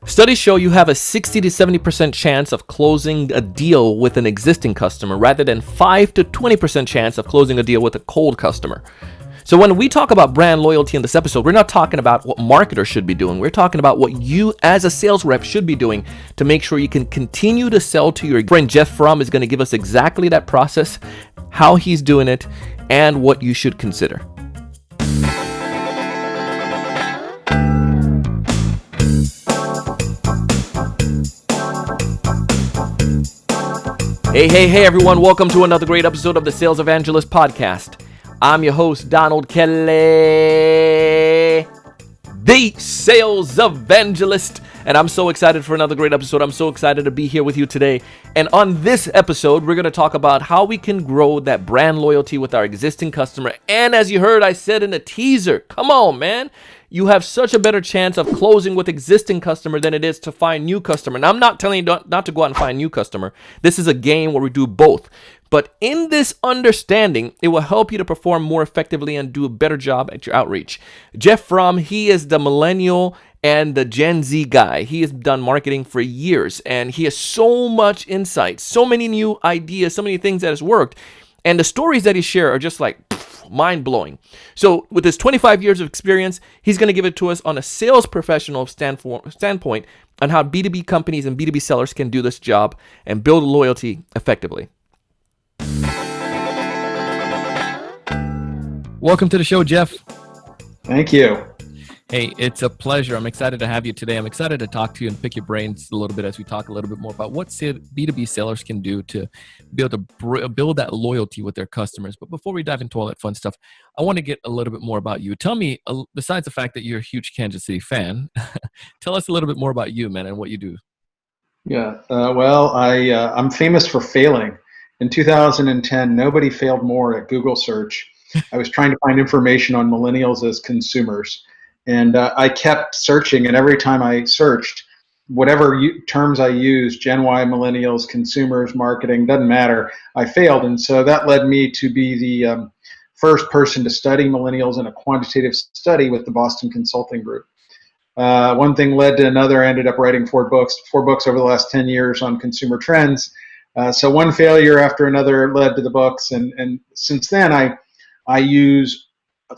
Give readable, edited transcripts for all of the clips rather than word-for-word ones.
Studies show you have a 60 to 70% chance of closing a deal with an existing customer rather than 5 to 20% chance of closing a deal with a cold customer. So when we talk about brand loyalty in this episode, we're not talking about what marketers should be doing. We're talking about what you as a sales rep should be doing to make sure you can continue to sell to your friend. Jeff Fromm is going to give us exactly that process, how he's doing it, and what you should consider. Hey, everyone. Welcome to another great episode of the Sales Evangelist Podcast. I'm your host, Donald Kelly, the Sales Evangelist, and I'm so excited for another great episode. I'm so excited to be here with you today. And on this episode, we're going to talk about how we can grow that brand loyalty with our existing customer. And as you heard, I said in the teaser, come on, man. You have such a better chance of closing with existing customer than it is to find new customer. Now, I'm not telling you not to go out and find new customer. This is a game where we do both. But in this understanding, it will help you to perform more effectively and do a better job at your outreach. Jeff Fromm, he is the millennial and the Gen Z guy. He has done marketing for years, and he has so much insight, so many new ideas, so many things that has worked. And the stories that he shares are just like mind-blowing. So with his 25 years of experience, he's going to give it to us on a sales professional standpoint on how B2B companies and B2B sellers can do this job and build loyalty effectively. Welcome to the show, Jeff. Thank you. Hey, it's a pleasure. I'm excited to have you today. I'm excited to talk to you and pick your brains a little bit as we talk a little bit more about what B2B sellers can do to be able to build that loyalty with their customers. But before we dive into all that fun stuff, I want to get a little bit more about you. Tell me, besides the fact that you're a huge Kansas City fan, tell us a little bit more about you, man, and what you do. Yeah. I'm famous for failing. In 2010, nobody failed more at Google search. I was trying to find information on millennials as consumers. And I kept searching, and every time I searched, whatever terms I used, Gen Y, millennials, consumers, marketing, doesn't matter, I failed. And so that led me to be the first person to study millennials in a quantitative study with the Boston Consulting Group. One thing led to another. I ended up writing four books over the last 10 years on consumer trends. So one failure after another led to the books. And since then, I use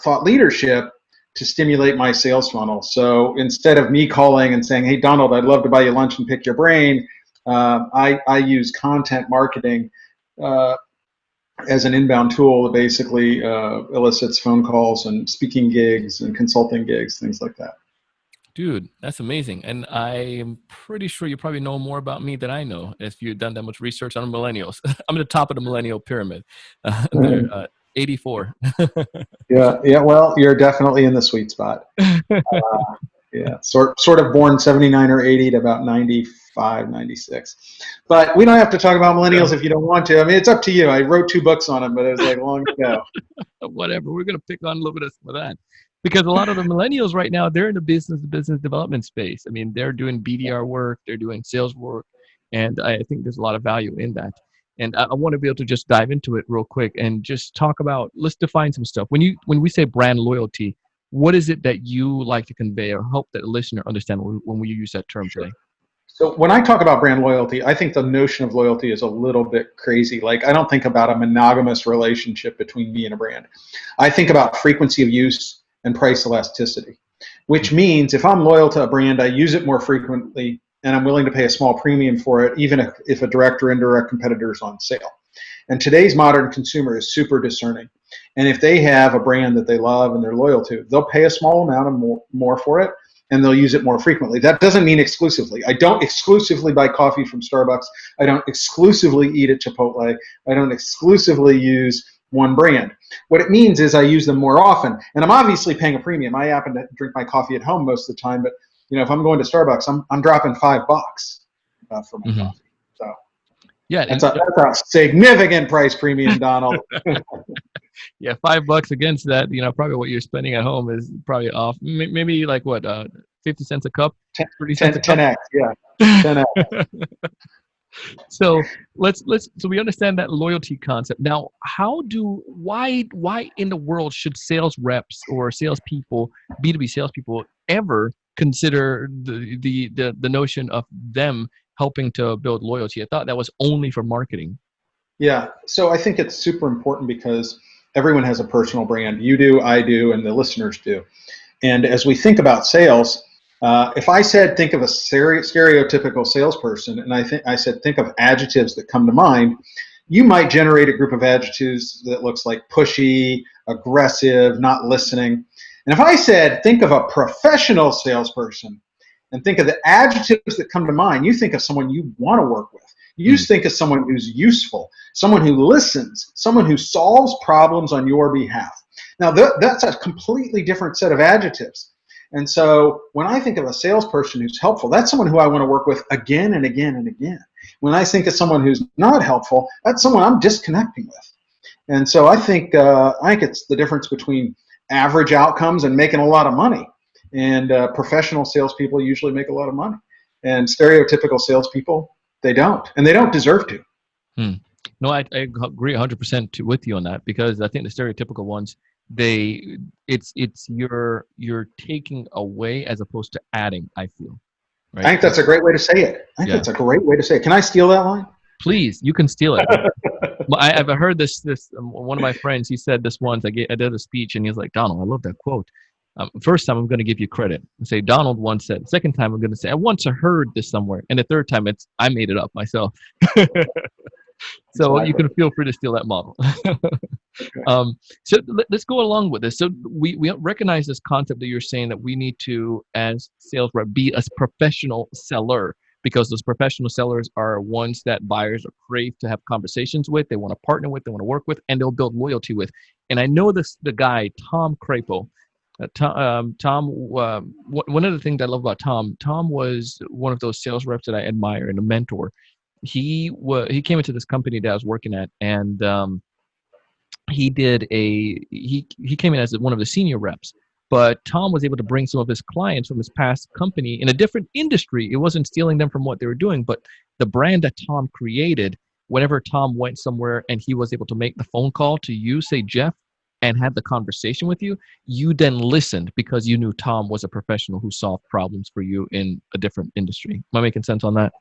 thought leadership to stimulate my sales funnel. So instead of me calling and saying, hey, Donald, I'd love to buy you lunch and pick your brain, I use content marketing as an inbound tool that basically elicits phone calls and speaking gigs and consulting gigs, things like that. Dude, that's amazing. And I'm pretty sure you probably know more about me than I know if you've done that much research on millennials. I'm at the top of the millennial pyramid. They're 84. Yeah. Well, you're definitely in the sweet spot. Yeah, sort of born 79 or 80 to about 95, 96. But we don't have to talk about millennials if you don't want to. I mean, it's up to you. I wrote 2 books on them, but it was like long ago. Whatever. We're going to pick on a little bit of some of that. Because a lot of the millennials right now, they're in the business development space. I mean, they're doing BDR work, they're doing sales work, and I think there's a lot of value in that. And I want to be able to just dive into it real quick and just talk about, let's define some stuff. When we say brand loyalty, what is it that you like to convey or help the listener understand when we use that term today? So when I talk about brand loyalty, I think the notion of loyalty is a little bit crazy. Like, I don't think about a monogamous relationship between me and a brand. I think about frequency of use and price elasticity, which means if I'm loyal to a brand, I use it more frequently, and I'm willing to pay a small premium for it, even if a direct or indirect competitor is on sale. And today's modern consumer is super discerning. And if they have a brand that they love and they're loyal to, they'll pay a small amount of more for it, and they'll use it more frequently. That doesn't mean exclusively. I don't exclusively buy coffee from Starbucks. I don't exclusively eat at Chipotle. I don't exclusively use one brand. What it means is I use them more often. And I'm obviously paying a premium. I happen to drink my coffee at home most of the time, but if I'm going to Starbucks, I'm dropping $5 for my coffee. So yeah, that's a significant price premium, Donald. Yeah, $5 against that, probably what you're spending at home is probably off. Maybe like what, 50 cents a cup? 30 cents a cup? 10x, yeah. 10x. So so we understand that loyalty concept. Now, why in the world should sales reps or salespeople, B2B salespeople, ever consider the notion of them helping to build loyalty. I thought that was only for marketing. Yeah. So I think it's super important because everyone has a personal brand. You do, I do, and the listeners do. And as we think about sales, if I said think of a stereotypical salesperson, and I said think of adjectives that come to mind, you might generate a group of adjectives that looks like pushy, aggressive, not listening. And if I said think of a professional salesperson and think of the adjectives that come to mind, you think of someone you want to work with. You think of someone who's useful, someone who listens, someone who solves problems on your behalf. Now, that's a completely different set of adjectives. And so when I think of a salesperson who's helpful, that's someone who I want to work with again and again and again. When I think of someone who's not helpful, that's someone I'm disconnecting with. And so I think it's the difference between average outcomes and making a lot of money. And professional salespeople usually make a lot of money. And stereotypical salespeople, they don't. And they don't deserve to. No, I agree 100% with you on that, because I think the stereotypical ones, it's you're taking away as opposed to adding, I feel. Right? I think that's a great way to say it. I think that's a great way to say it. Can I steal that line? Please, you can steal it. I've heard this one of my friends, he said this once. I did a speech and he was like, Donald, I love that quote. First time I'm going to give you credit and say Donald once said. Second time I'm going to say I once heard this somewhere, and the third time I made it up myself. So exactly. You can feel free to steal that model. Okay. So let's go along with this. So we recognize this concept that you're saying that we need to, as sales rep, be a professional seller, because those professional sellers are ones that buyers are crave to have conversations with, they want to partner with, they want to work with, and they'll build loyalty with. And I know the guy, Tom Crapo. Tom, one of the things I love about Tom was one of those sales reps that I admire and a mentor. He came into this company that I was working at, and he came in as one of the senior reps. But Tom was able to bring some of his clients from his past company in a different industry. It wasn't stealing them from what they were doing, but the brand that Tom created, whenever Tom went somewhere and he was able to make the phone call to you, say Jeff, and had the conversation with you, you then listened because you knew Tom was a professional who solved problems for you in a different industry. Am I making sense on that?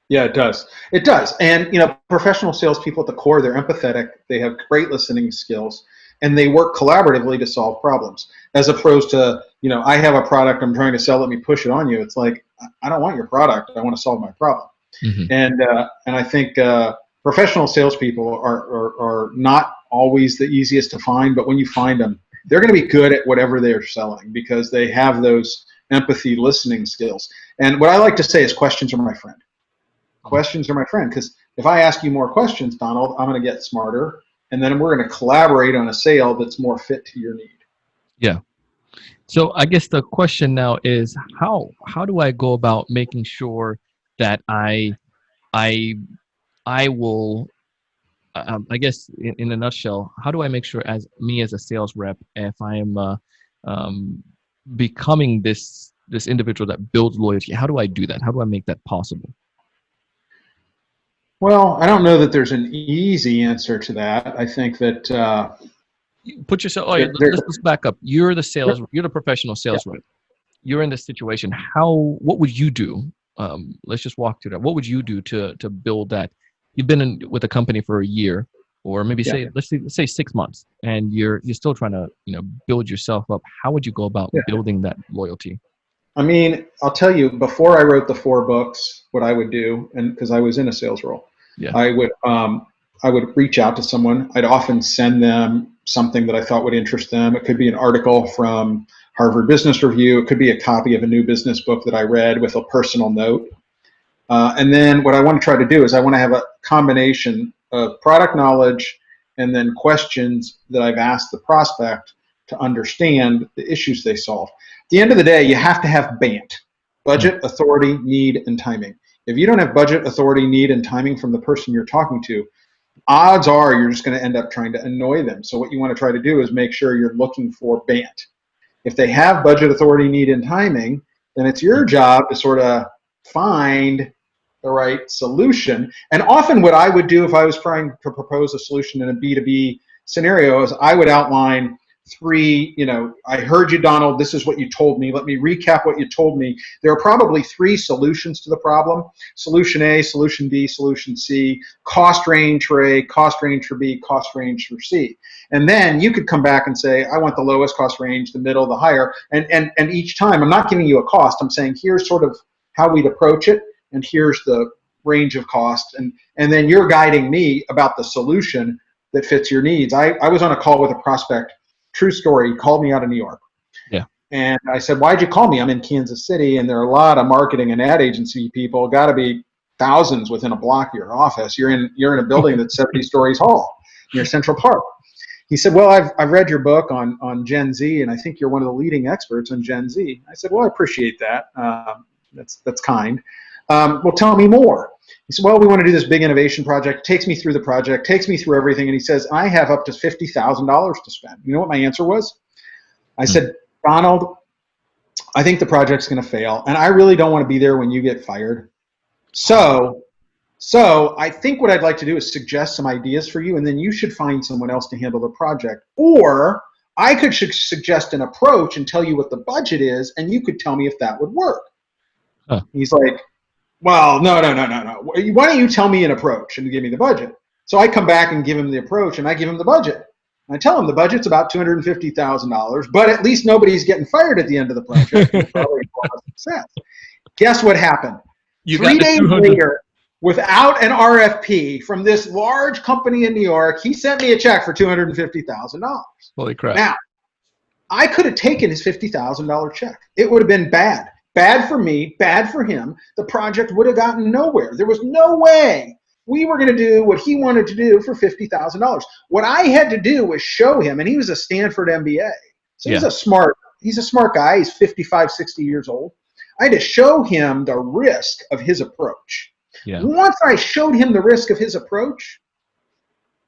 Yeah, it does. It does. And, professional salespeople at the core, they're empathetic. They have great listening skills, and they work collaboratively to solve problems, as opposed to, I have a product I'm trying to sell, let me push it on you. It's like, I don't want your product. I want to solve my problem. Mm-hmm. And I think professional salespeople are not always the easiest to find, but when you find them, they're going to be good at whatever they're selling because they have those empathy listening skills. And what I like to say is questions are my friend. Questions are my friend, because if I ask you more questions, Donald, I'm going to get smarter, and then we're going to collaborate on a sale that's more fit to your need. Yeah. So I guess the question now is how do I go about making sure that I will, I guess in a nutshell, how do I make sure as a sales rep, if I am becoming this individual that builds loyalty, how do I do that? How do I make that possible? Well, I don't know that there's an easy answer to that. I think that put yourself. Oh, let's back up. You're the professional sales rep. You're in this situation. What would you do? Let's just walk through that. What would you do to build that? You've been with a company for a year, or maybe let's say 6 months, and you're still trying to build yourself up. How would you go about building that loyalty? I mean, I'll tell you, before I wrote the 4 books, what I would do, and because I was in a sales role, I would reach out to someone. I'd often send them something that I thought would interest them. It could be an article from Harvard Business Review. It could be a copy of a new business book that I read with a personal note. And then what I want to try to do is I want to have a combination of product knowledge and then questions that I've asked the prospect to understand the issues they solve. At the end of the day, you have to have BANT, budget, authority, need, and timing. If you don't have budget, authority, need, and timing from the person you're talking to, odds are you're just going to end up trying to annoy them. So what you want to try to do is make sure you're looking for BANT. If they have budget, authority, need, and timing, then it's your job to sort of find the right solution. And often what I would do if I was trying to propose a solution in a B2B scenario is I would outline three, I heard you, Donald. This is what you told me. Let me recap what you told me. There are probably three solutions to the problem. Solution A, solution B, solution C, cost range for A, cost range for B, cost range for C. And then you could come back and say, I want the lowest cost range, the middle, the higher. And each time, I'm not giving you a cost. I'm saying, here's sort of how we'd approach it, and here's the range of cost. And then you're guiding me about the solution that fits your needs. I was on a call with a prospect. True story. He called me out of New York. Yeah. And I said, why'd you call me? I'm in Kansas City, and there are a lot of marketing and ad agency people. Got to be thousands within a block of your office. You're in a building that's 70 stories tall near Central Park. He said, well, I've read your book on Gen Z, and I think you're one of the leading experts on Gen Z. I said, well, I appreciate that. That's kind. Well, tell me more. He said, well, we want to do this big innovation project. Takes me through the project, takes me through everything. And he says, I have up to $50,000 to spend. You know what my answer was? I said, Donald, I think the project's going to fail, and I really don't want to be there when you get fired. So I think what I'd like to do is suggest some ideas for you, and then you should find someone else to handle the project. Or I could suggest an approach and tell you what the budget is, and you could tell me if that would work. Huh. He's like, well, no. Why don't you tell me an approach and give me the budget? So I come back and give him the approach, and I give him the budget. I tell him the budget's about $250,000, but at least nobody's getting fired at the end of the project. Probably success. Guess what happened? 3 days later, without an RFP from this large company in New York, he sent me a check for $250,000. Holy crap. Now, I could have taken his $50,000 check. It would have been bad. Bad for me, bad for him. The project would have gotten nowhere. There was no way we were going to do what he wanted to do for $50,000. What I had to do was show him, and he was a Stanford MBA. So he's a smart guy. He's 55, 60 years old. I had to show him the risk of his approach. Yeah. Once I showed him the risk of his approach,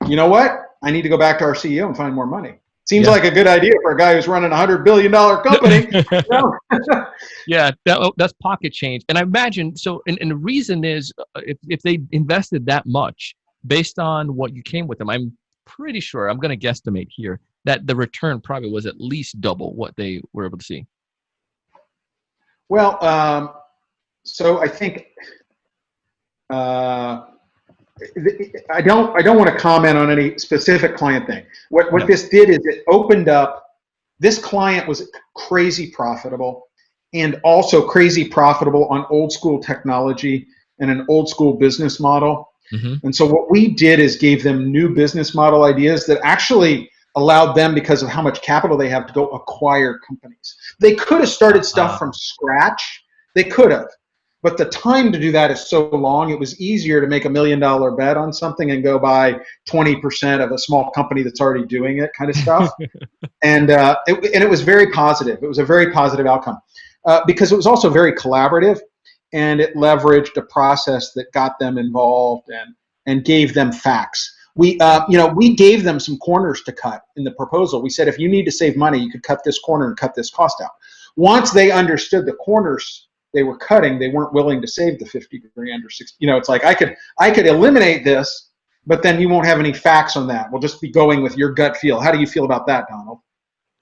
you know what? I need to go back to our CEO and find more money. Seems like a good idea for a guy who's running a $100 billion company. Yeah, that's pocket change. And I imagine, so, and the reason is, if they invested that much based on what you came with them, I'm pretty sure, I'm going to guesstimate here, that the return probably was at least double what they were able to see. Well, so I think, I don't want to comment on any specific client thing. What this did is it opened up. This client was crazy profitable, and also crazy profitable on old school technology and an old school business model. Mm-hmm. And so what we did is gave them new business model ideas that actually allowed them, because of how much capital they have, to go acquire companies. They could have started stuff from scratch. They could have. But the time to do that is so long, it was easier to make $1 million bet on something and go buy 20% of a small company that's already doing it, kind of stuff. And it was very positive. It was a very positive outcome because it was also very collaborative, and it leveraged a process that got them involved and gave them facts. We gave them some corners to cut in the proposal. We said, if you need to save money, you could cut this corner and cut this cost out. Once they understood the corners they were cutting, they weren't willing to save the 50 grand or 60. It's like, I could eliminate this, but then you won't have any facts on that. We'll just be going with your gut feel. How do you feel about that, Donald?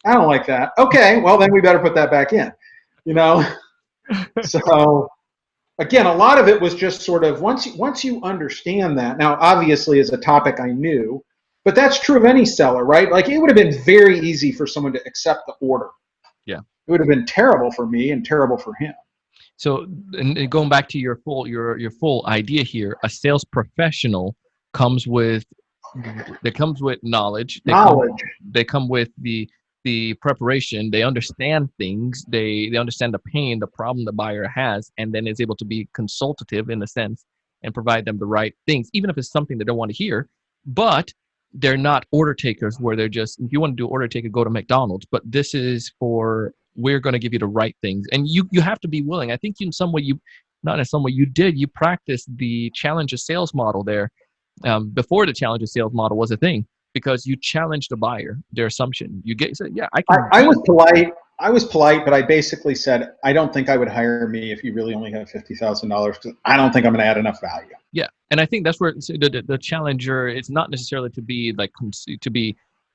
I don't like that. Okay, well then we better put that back in. So again, a lot of it was just sort of once you understand that. Now, obviously, as a topic I knew, but that's true of any seller, right? Like, it would have been very easy for someone to accept the order. Yeah, it would have been terrible for me and terrible for him. So, and going back to your full idea here, a sales professional comes with knowledge. They come with the preparation. They understand things. They understand the pain, the problem the buyer has, and then is able to be consultative in a sense and provide them the right things, even if it's something they don't want to hear. But they're not order takers where they're just, if you want to do order taker, go to McDonald's. But this is for, we're going to give you the right things. And you have to be willing. I think in some way you practiced the challenger sales model there before the challenger sales model was a thing, because you challenged the buyer, their assumption. You said, yeah, I can. I was polite. But I basically said, I don't think I would hire me if you really only have $50,000, because I don't think I'm going to add enough value. Yeah. And I think that's where the challenger, it's not necessarily to be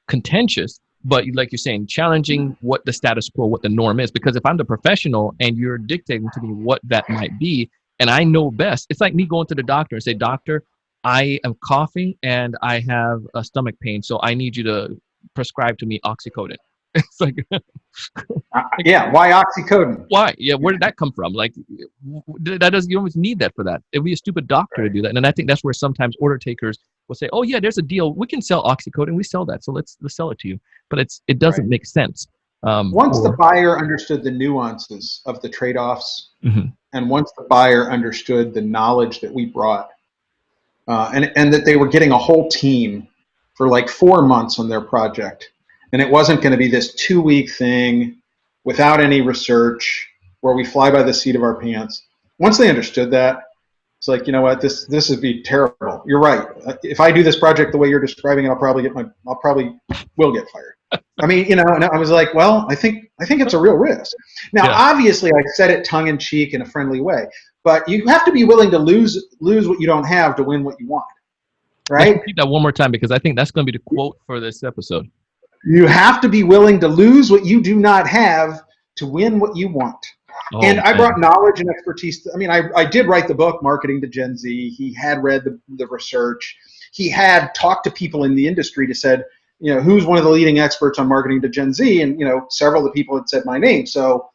contentious, But like you're saying, challenging what the status quo, what the norm is. Because if I'm the professional and you're dictating to me what that might be, and I know best, it's like me going to the doctor and say, doctor, I am coughing and I have a stomach pain, so I need you to prescribe to me oxycodone. It's like, Yeah, why oxycodone? why? Yeah, where did that come from? Like, that doesn't, you don't need that for that. It'd be a stupid doctor to Right. do that. And I think that's where sometimes order takers will say, "Oh yeah, there's a deal. We can sell oxycodone. We sell that, so let's sell it to you." But it Right. doesn't make sense. Once the Or buyer understood the nuances of the trade-offs, Mhm. and once the buyer understood the knowledge that we brought, and that they were getting a whole team for like 4 months on their project, and it wasn't going to be this 2 week thing without any research where we fly by the seat of our pants. Once they understood that, it's like, you know what, this would be terrible. You're right. If I do this project the way you're describing it, I'll probably will get fired. I mean, you know, and I was like, well, I think it's a real risk. Now, Yeah, obviously, I said it tongue in cheek in a friendly way, but you have to be willing to lose what you don't have to win what you want, let's right? repeat that one more time because I think that's going to be the quote for this episode. You have to be willing to lose what you do not have to win what you want. Oh And I brought man, knowledge and expertise. I mean, I did write the book, Marketing to Gen Z. He had read the research. He had talked to people in the industry to said, you know, who's one of the leading experts on marketing to Gen Z? And, you know, several of the people had said my name. So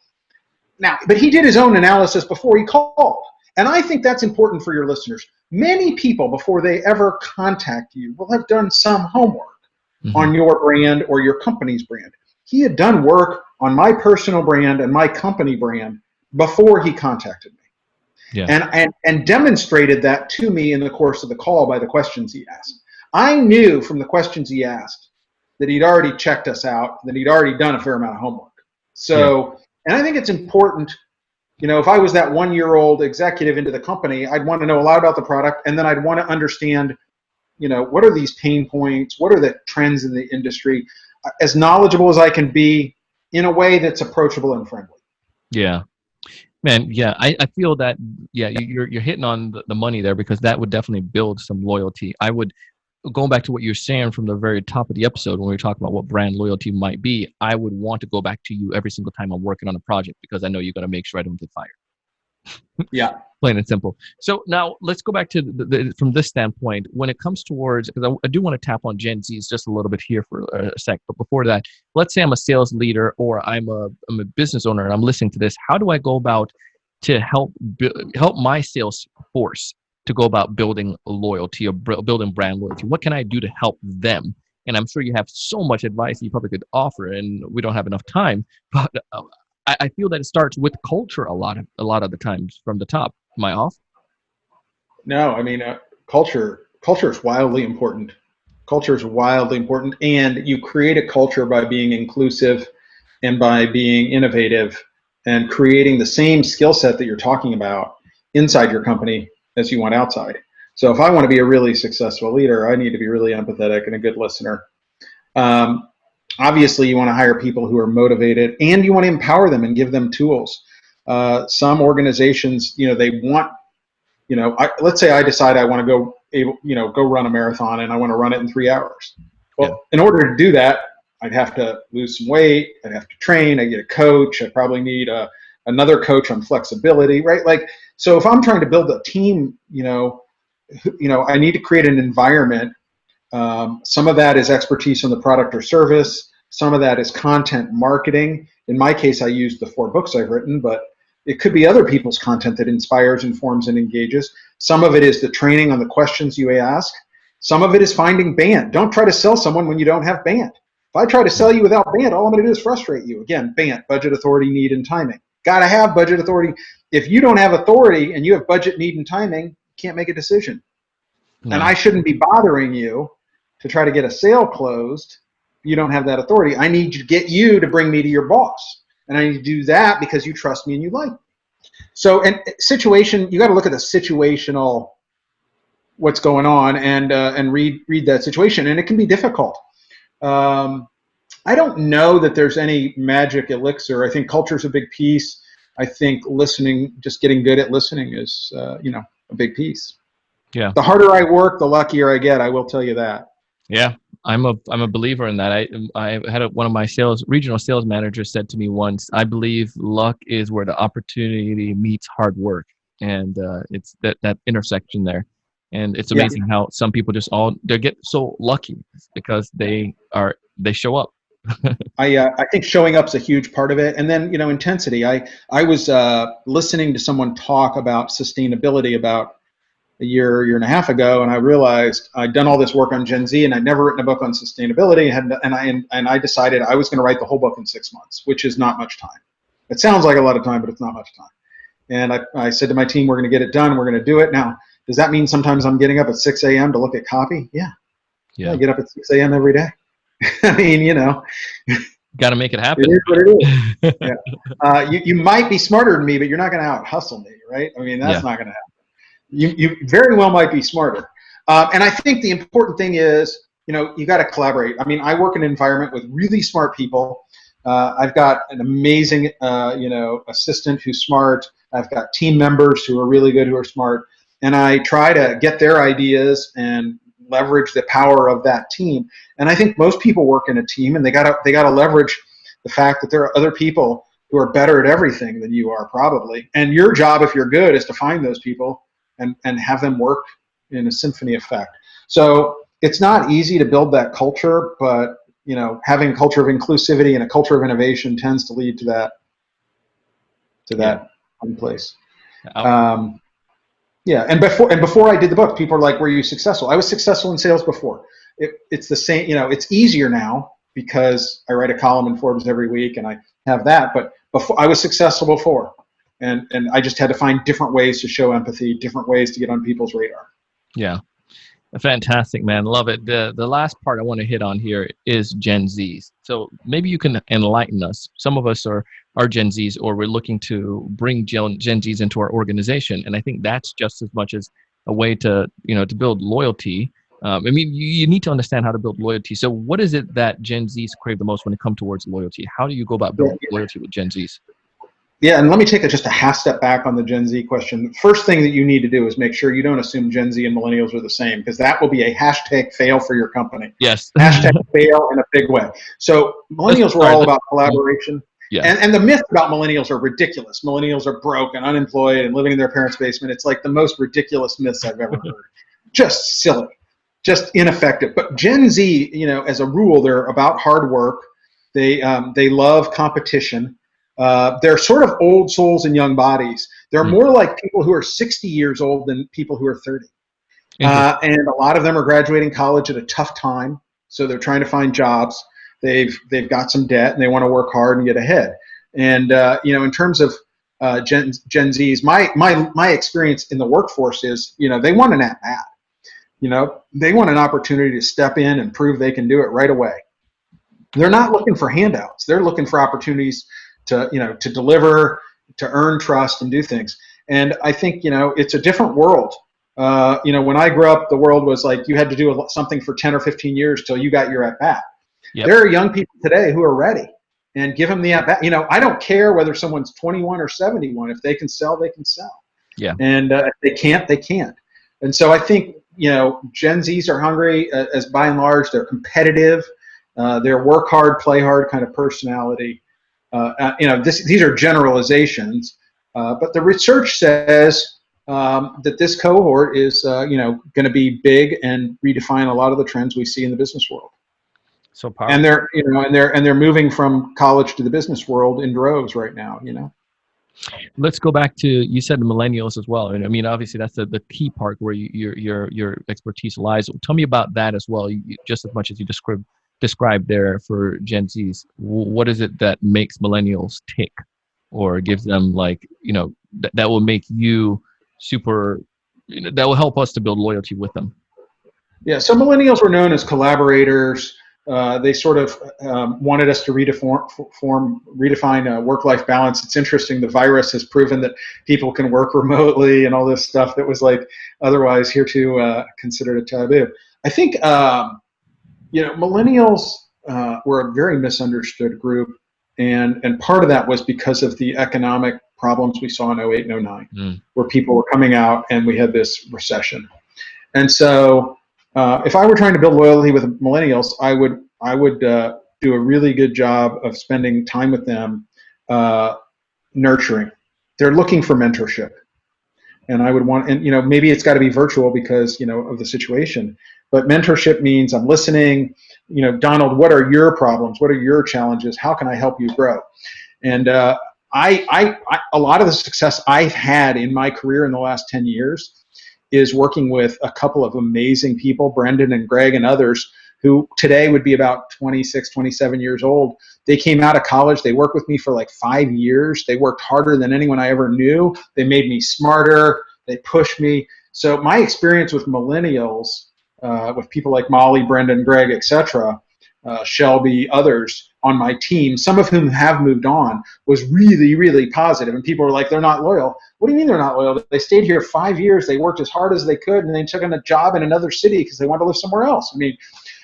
now, but he did his own analysis before he called. And I think that's important for your listeners. Many people, before they ever contact you, will have done some homework hmm, on your brand or your company's brand. He had done work on my personal brand and my company brand before he contacted me, yeah, and demonstrated that to me in the course of the call by the questions he asked. I knew from the questions he asked that he'd already checked us out, that he'd already done a fair amount of homework. yeah, So, and I think it's important, you know, if I was that 1 year old executive into the company, I'd want to know a lot about the product, and then I'd want to understand, you know, what are these pain points? What are the trends in the industry? As knowledgeable as I can be in a way that's approachable and friendly. yeah. Man, yeah, I feel that, yeah, you're hitting on the money there because that would definitely build some loyalty. I would, going back to what you're saying from the very top of the episode when we talk about what brand loyalty might be, I would want to go back to you every single time I'm working on a project because I know you're going to make sure I don't get fired. Yeah. Plain and simple. So now let's go back to from this standpoint when it comes towards, because I do want to tap on Gen Zs just a little bit here for a sec. But before that, let's say I'm a sales leader or I'm a business owner and I'm listening to this. How do I go about to help my sales force to go about building loyalty or building brand loyalty? What can I do to help them? And I'm sure you have so much advice you probably could offer, and we don't have enough time. But I feel that it starts with culture a lot of the times from the top. Am I off? No, I mean, culture is wildly important. Culture is wildly important, and you create a culture by being inclusive and by being innovative and creating the same skill set that you're talking about inside your company as you want outside. So if I want to be a really successful leader, I need to be really empathetic and a good listener. Um, Obviously, you want to hire people who are motivated, and you want to empower them and give them tools. Some organizations, you know, they want, you know, let's say I decide I want to go run a marathon, and I want to run it in 3 hours. Yeah. Well, in order to do that, I'd have to lose some weight. I'd have to train. I get a coach. I probably need another coach on flexibility, right? Like, so if I'm trying to build a team, I need to create an environment. Some of that is expertise on the product or service. Some of that is content marketing. In my case, I used the 4 books I've written, but it could be other people's content that inspires, informs, and engages. Some of it is the training on the questions you ask. Some of it is finding band. Don't try to sell someone when you don't have band. If I try to sell you without band, all I'm going to do is frustrate you. Again, band, budget, authority, need, and timing. Got to have budget, authority. If you don't have authority and you have budget, need, and timing, you can't make a decision. And I No. shouldn't be bothering you to try to get a sale closed. You don't have that authority. I need to get you to bring me to your boss. And I need to do that because you trust me and you like me. So, and situation, you got to look at the situational, what's going on, and read that situation, and it can be difficult. Um, I don't know that there's any magic elixir. I think culture is a big piece. I think listening, just getting good at listening, is a big piece. Yeah. The harder I work, the luckier I get. I will tell you that. Yeah. I'm a believer in that. I had one of my regional sales managers said to me once, I believe luck is where the opportunity meets hard work, and it's that intersection there. And it's Yeah. amazing how some people they get so lucky because they show up. I think showing up's a huge part of it, and then intensity. I was listening to someone talk about sustainability about a year and a half ago, and I realized I'd done all this work on Gen Z, and I'd never written a book on sustainability, and I decided I was going to write the whole book in 6 months, which is not much time. It sounds like a lot of time, but it's not much time. And I said to my team, we're going to get it done. We're going to do it. Now, does that mean sometimes I'm getting up at 6 a.m. to look at copy? Yeah. I get up at 6 a.m. every day. I mean, got to make it happen. It is what it is. Yeah. You might be smarter than me, but you're not going to out hustle me, right? I mean, that's not going to happen. You very well might be smarter. And I think the important thing is, you got to collaborate. I mean, I work in an environment with really smart people. I've got an amazing, assistant who's smart. I've got team members who are really good, who are smart. And I try to get their ideas and leverage the power of that team. And I think most people work in a team, and they gotta leverage the fact that there are other people who are better at everything than you are, probably. And your job, if you're good, is to find those people and have them work in a symphony effect. So it's not easy to build that culture, but having a culture of inclusivity and a culture of innovation tends to lead to that place. And before I did the book, people are like, "Were you successful?" I was successful in sales before. It's the same. It's easier now because I write a column in Forbes every week, and I have that. But before, I was successful before, and I just had to find different ways to show empathy, different ways to get on people's radar. Yeah. Fantastic, man. Love it. The last part I want to hit on here is Gen Zs. So maybe you can enlighten us. Some of us are Gen Zs, or we're looking to bring Gen Zs into our organization. And I think that's just as much as a way to build loyalty. I mean, you need to understand how to build loyalty. So what is it that Gen Zs crave the most when it comes towards loyalty? How do you go about building loyalty with Gen Zs? Yeah, and let me take just a half step back on the Gen Z question. First thing that you need to do is make sure you don't assume Gen Z and millennials are the same, because that will be a hashtag fail for your company. Yes. Hashtag fail in a big way. So millennials were all about collaboration. Yeah. And the myths about millennials are ridiculous. Millennials are broke and unemployed and living in their parents' basement. It's like the most ridiculous myths I've ever heard. Just silly, just ineffective. But Gen Z, as a rule, they're about hard work. They love competition. They're sort of old souls in young bodies. They're more like people who are 60 years old than people who are 30. And a lot of them are graduating college at a tough time, so they're trying to find jobs. They've got some debt, and they want to work hard and get ahead. And in terms of Gen Zs, my experience in the workforce is, they want an at-bat. They want an opportunity to step in and prove they can do it right away. They're not looking for handouts. They're looking for opportunities to deliver, to earn trust and do things. And I think, it's a different world. When I grew up, the world was like you had to do something for 10 or 15 years till you got your at bat. Yep. There are young people today who are ready, and give them the at bat. I don't care whether someone's 21 or 71. If they can sell, they can sell. Yeah. And if they can't, they can't. And so I think, Gen Zs are hungry, as by and large, they're competitive. They're work hard, play hard kind of personality. These are generalizations, but the research says that this cohort is, going to be big and redefine a lot of the trends we see in the business world. So powerful. And they're moving from college to the business world in droves right now. Let's go back to, you said the millennials as well. And I mean, obviously that's the key part where your expertise lies. Tell me about that as well. Just as much as you described there for Gen Zs, what is it that makes millennials tick, or gives them that will make you super, that will help us to build loyalty with them? Yeah, so millennials were known as collaborators. They sort of wanted us to redefine work-life balance. It's interesting, the virus has proven that people can work remotely and all this stuff that was otherwise hereto considered a taboo. I think millennials were a very misunderstood group, and part of that was because of the economic problems we saw in 08 and 09, where people were coming out and we had this recession. And so If I were trying to build loyalty with millennials, I would do a really good job of spending time with them, uh, nurturing. They're looking for mentorship, and I would want, and maybe it's got to be virtual because of the situation. But mentorship means I'm listening. Donald, what are your problems? What are your challenges? How can I help you grow? And a lot of the success I've had in my career in the last 10 years is working with a couple of amazing people, Brendan and Greg and others, who today would be about 26, 27 years old. They came out of college. They worked with me for like 5 years. They worked harder than anyone I ever knew. They made me smarter. They pushed me. So my experience with millennials, with people like Molly, Brendan, Greg, etc., Shelby, others on my team, some of whom have moved on, was really, really positive. And people were like, they're not loyal. What do you mean they're not loyal? They stayed here 5 years. They worked as hard as they could, and they took on a job in another city because they wanted to live somewhere else. I mean,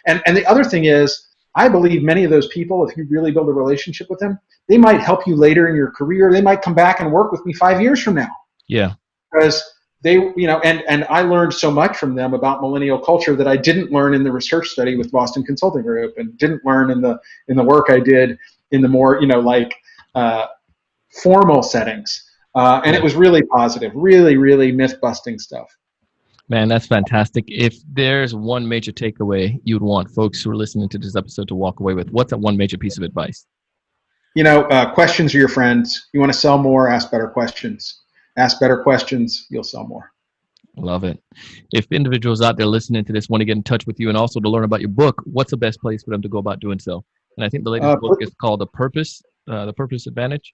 and the other thing is, I believe many of those people, if you really build a relationship with them, they might help you later in your career. They might come back and work with me 5 years from now. Yeah. Because they, and I learned so much from them about millennial culture that I didn't learn in the research study with Boston Consulting Group, and didn't learn in the work I did in the more formal settings. And it was really positive, really, really myth busting stuff. Man, that's fantastic. If there's one major takeaway you'd want folks who are listening to this episode to walk away with, what's that one major piece of advice? Questions are your friends. You want to sell more, ask better questions. Ask better questions, you'll sell more. Love it. If individuals out there listening to this want to get in touch with you and also to learn about your book, what's the best place for them to go about doing so? And I think the latest book is called The Purpose Advantage.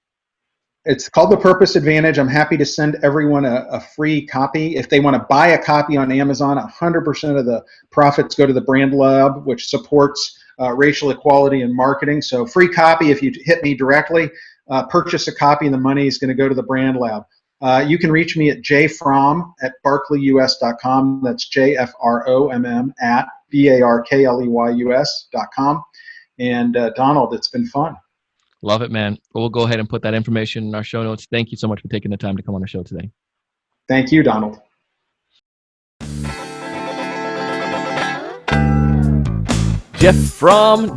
It's called The Purpose Advantage. I'm happy to send everyone a free copy. If they want to buy a copy on Amazon, 100% of the profits go to the Brand Lab, which supports racial equality in marketing. So free copy if you hit me directly. Purchase a copy and the money is going to go to the Brand Lab. You can reach me at jfromm at barclays.com. That's JFROMM at BARKLEYUS.com. And Donald, it's been fun. Love it, man. Well, we'll go ahead and put that information in our show notes. Thank you so much for taking the time to come on the show today. Thank you, Donald. Jeff Fromm.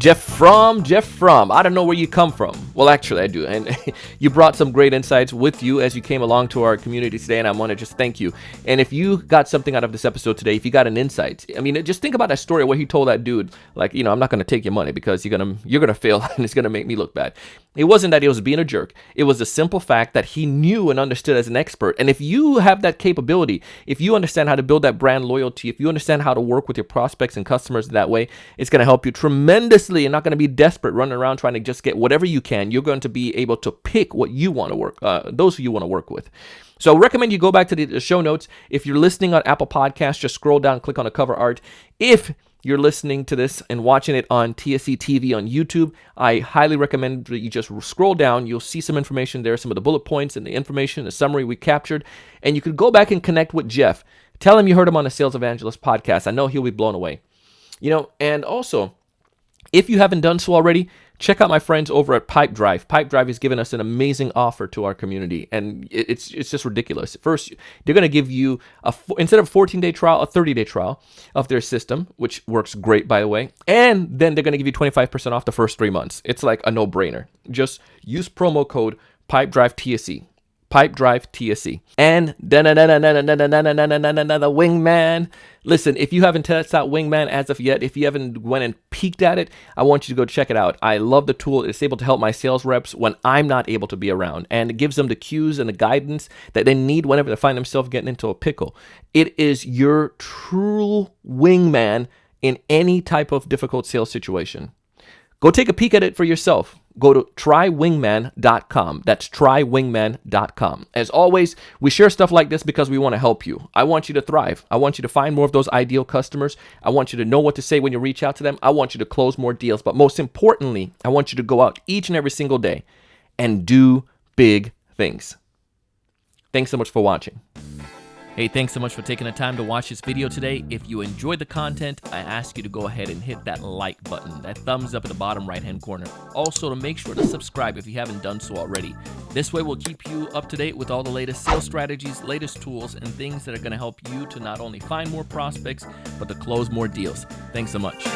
I don't know where you come from. Well, actually, I do. And you brought some great insights with you as you came along to our community today, and I want to just thank you. And if you got something out of this episode today, if you got an insight, I mean, just think about that story where he told that dude, like, I'm not going to take your money because you're going to fail and it's going to make me look bad. It wasn't that he was being a jerk. It was the simple fact that he knew and understood as an expert. And if you have that capability, if you understand how to build that brand loyalty, if you understand how to work with your prospects and customers that way, it's going to help you tremendously. You're not going to be desperate running around trying to just get whatever you can. You're going to be able to pick what you want to work, those who you want to work with. So I recommend you go back to the show notes. If you're listening on Apple Podcasts, just scroll down, click on the cover art. If you're listening to this and watching it on TSE TV on YouTube, I highly recommend that you just scroll down. You'll see some information there, some of the bullet points and the information, the summary we captured. And you could go back and connect with Jeff. Tell him you heard him on the Sales Evangelist podcast. I know he'll be blown away. And also, if you haven't done so already, check out my friends over at Pipedrive. Pipedrive has given us an amazing offer to our community, and it's just ridiculous. First, they're going to give you, instead of a 14-day trial, a 30-day trial of their system, which works great, by the way. And then they're going to give you 25% off the first 3 months. It's like a no-brainer. Just use promo code PipeDriveTSE. Pipedrive TSE. And the Wingman. Listen, if you haven't tested out Wingman as of yet, if you haven't went and peeked at it, I want you to go check it out. I love the tool. It's able to help my sales reps when I'm not able to be around, and it gives them the cues and the guidance that they need whenever they find themselves getting into a pickle. It is your true wingman in any type of difficult sales situation. Go take a peek at it for yourself. Go to trywingman.com. That's trywingman.com. As always, we share stuff like this because we want to help you. I want you to thrive. I want you to find more of those ideal customers. I want you to know what to say when you reach out to them. I want you to close more deals. But most importantly, I want you to go out each and every single day and do big things. Thanks so much for watching. Hey, thanks so much for taking the time to watch this video today. If you enjoyed the content, I ask you to go ahead and hit that like button, that thumbs up in the bottom right-hand corner. Also, to make sure to subscribe if you haven't done so already. This way, we'll keep you up to date with all the latest sales strategies, latest tools, and things that are going to help you to not only find more prospects, but to close more deals. Thanks so much.